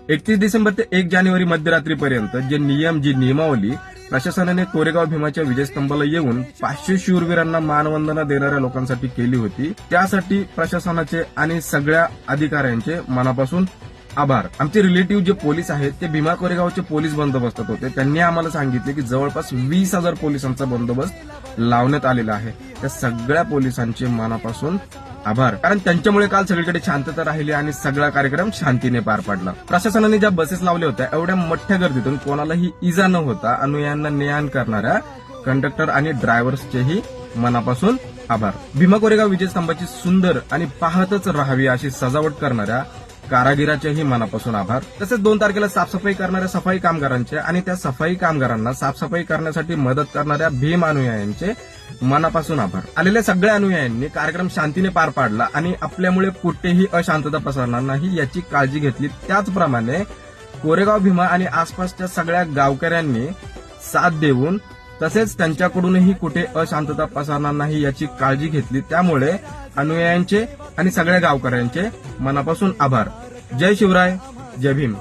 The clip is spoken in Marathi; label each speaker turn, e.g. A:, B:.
A: 31 डिसेंबर ते 1 जानेवारी मध्यरात्रीपर्यंत जी नियमावली प्रशासनाने कोरेगाव भीमाच्या विजयस्तंभाला येऊन 500 शूरवीरांना मानवंदना देणाऱ्या लोकांसाठी केली होती, त्यासाठी प्रशासनाचे आणि सगळ्या अधिकाऱ्यांचे मनापासून आभार. आमचे रिलेटिव्ह जे पोलीस आहेत ते भीमा कोरेगावचे पोलीस बंदोबस्तात होते. त्यांनी आम्हाला सांगितले की जवळपास 20,000 पोलिसांचा बंदोबस्त लावण्यात आलेला आहे. त्या सगळ्या पोलिसांचे मनापासून आभार, कारण त्यांच्यामुळे काल सगळीकडे शांतता राहिली आणि सगळा कार्यक्रम शांतीने पार पडला. प्रशासनाने ज्या बसेस लावल्या होत्या एवढ्या मोठ्या गर्दीतून कोणालाही इजा न होता अनुयायांना ने-आण करणाऱ्या कंडक्टर आणि ड्रायव्हर्सचेही मनापासून आभार. भीमा कोरेगाव विजयस्तंभाची सुंदर आणि पाहतच राहावी अशी सजावट करणाऱ्या कारागिराचेही मनापासून आभार. तसेच 2 तारखेला साफसफाई करणाऱ्या सफाई कामगारांचे आणि त्या सफाई कामगारांना साफसफाई करण्यासाठी मदत करणाऱ्या भीम अनुयायांचे मनापासून आभार. आलेल्या सगळ्या अनुयायांनी कार्यक्रम शांतीने पार पाडला आणि आपल्यामुळे कुठेही अशांतता पसरणार नाही याची काळजी घेतली. त्याचप्रमाणे कोरेगाव भीमा आणि आसपासच्या सगळ्या गावकऱ्यांनी साथ देऊन तसेच त्यांच्याकडूनही कुठे अशांतता पसरणार नाही याची काळजी घेतली. त्यामुळे अनुयायांचे आणि सगळ्या गावकऱ्यांचे मनापासून आभार. जय शिवराय, जय भीम.